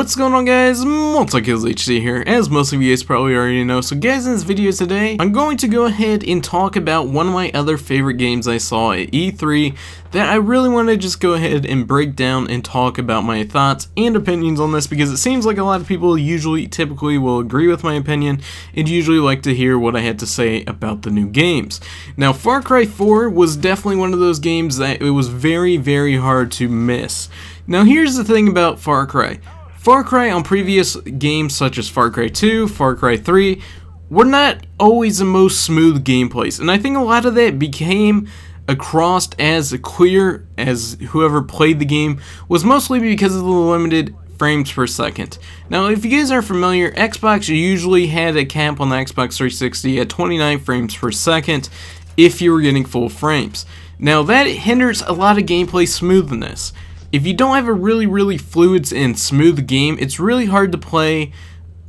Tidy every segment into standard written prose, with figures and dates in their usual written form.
What's going on, guys? Multikills HD here, as most of you guys probably already know. So guys, in this video today, I'm going to go ahead and talk about one of my other favorite games I saw at E3 that I really want to just go ahead and break down and talk about my thoughts and opinions on this, because it seems like a lot of people typically will agree with my opinion and usually like to hear what I had to say about the new games. Now, Far Cry 4 was definitely one of those games that it was very, very hard to miss. Now, here's the thing about Far Cry. Far Cry on previous games such as Far Cry 2, Far Cry 3 were not always the most smooth gameplays, and I think a lot of that became across as clear as whoever played the game was mostly because of the limited frames per second. Now, if you guys are familiar, Xbox usually had a cap on the Xbox 360 at 29 frames per second if you were getting full frames. Now, that hinders a lot of gameplay smoothness. If you don't have a really fluid and smooth game, it's really hard to play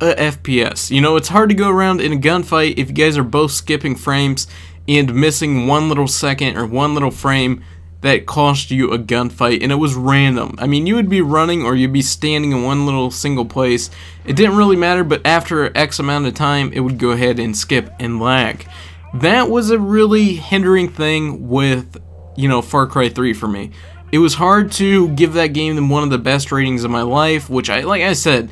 a FPS. You know, it's hard to go around in a gunfight if you guys are both skipping frames and missing one little second or one little frame that cost you a gunfight, and it was random. I mean, you would be running or you'd be standing in one little single place. It didn't really matter, but after X amount of time, it would go ahead and skip and lag. That was a really hindering thing with, you know, Far Cry 3 for me. It was hard to give that game one of the best ratings of my life, which like I said,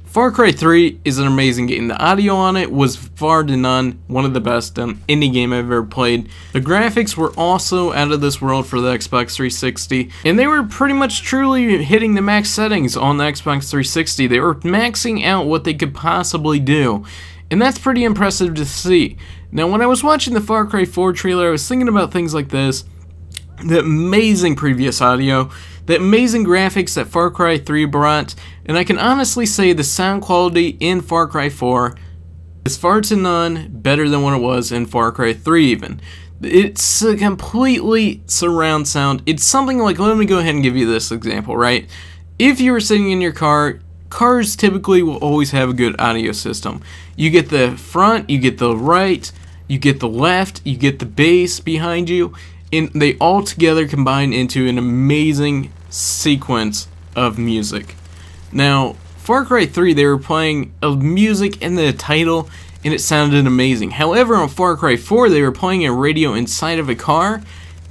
Far Cry 3 is an amazing game. The audio on it was far to none one of the best in any game I've ever played. The graphics were also out of this world for the Xbox 360, and they were pretty much truly hitting the max settings on the Xbox 360. They were maxing out what they could possibly do, and that's pretty impressive to see. Now, when I was watching the Far Cry 4 trailer, I was thinking about things like this. The amazing previous audio, the amazing graphics that Far Cry 3 brought, and I can honestly say the sound quality in Far Cry 4 is far to none better than what it was in Far Cry 3 even. It's a completely surround sound. It's something like, let me go ahead and give you this example, right? If you were sitting in your car, cars typically will always have a good audio system. You get the front, you get the right, you get the left, you get the bass behind you, and they all together combine into an amazing sequence of music. Now, Far Cry 3, they were playing music in the title, and it sounded amazing. However, on Far Cry 4, they were playing a radio inside of a car,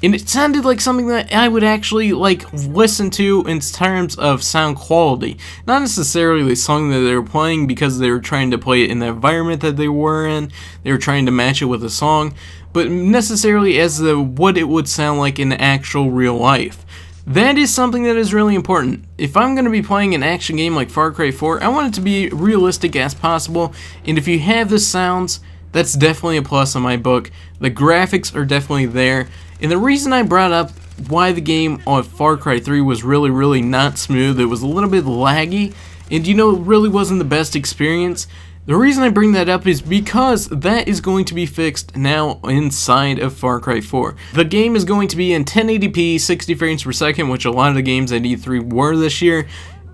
and it sounded like something that I would actually listen to in terms of sound quality. Not necessarily the song that they were playing because they were trying to play it in the environment that they were in. They were trying to match it with a song, but necessarily as what it would sound like in actual real life. That is something that is really important. If I'm going to be playing an action game like Far Cry 4, I want it to be realistic as possible, and if you have the sounds, that's definitely a plus in my book. The graphics are definitely there, and the reason I brought up why the game on Far Cry 3 was really not smooth, it was a little bit laggy, and you know, it really wasn't the best experience. The reason I bring that up is because that is going to be fixed now inside of Far Cry 4. The game is going to be in 1080p, 60 frames per second, which a lot of the games at E3 were this year,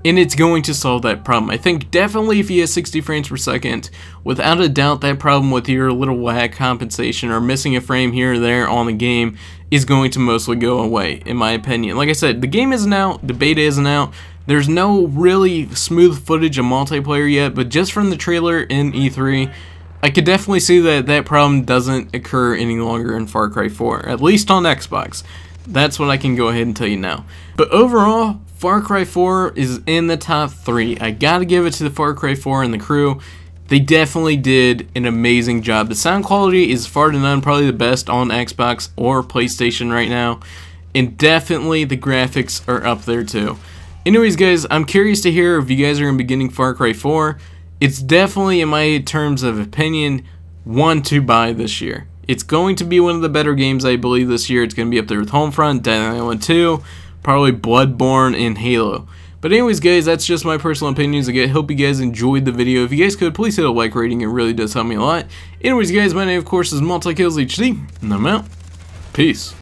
and it's going to solve that problem. I think definitely if you have 60 frames per second, without a doubt that problem with your little lag compensation or missing a frame here or there on the game is going to mostly go away, in my opinion. Like I said, the game isn't out, the beta isn't out. There's no really smooth footage of multiplayer yet, but just from the trailer in E3, I could definitely see that that problem doesn't occur any longer in Far Cry 4, at least on Xbox. That's what I can go ahead and tell you now. But overall, Far Cry 4 is in the top 3. I gotta give it to the Far Cry 4 and the crew. They definitely did an amazing job. The sound quality is far to none, probably the best on Xbox or PlayStation right now. And definitely the graphics are up there too. Anyways, guys, I'm curious to hear if you guys are going to be getting Far Cry 4. It's definitely, in my terms of opinion, one to buy this year. It's going to be one of the better games, I believe, this year. It's going to be up there with Homefront, Dead Island 2, probably Bloodborne, and Halo. But anyways, guys, that's just my personal opinions. I hope you guys enjoyed the video. If you guys could, please hit a like rating. It really does help me a lot. Anyways, guys, my name, of course, is Multikills HD, and I'm out. Peace.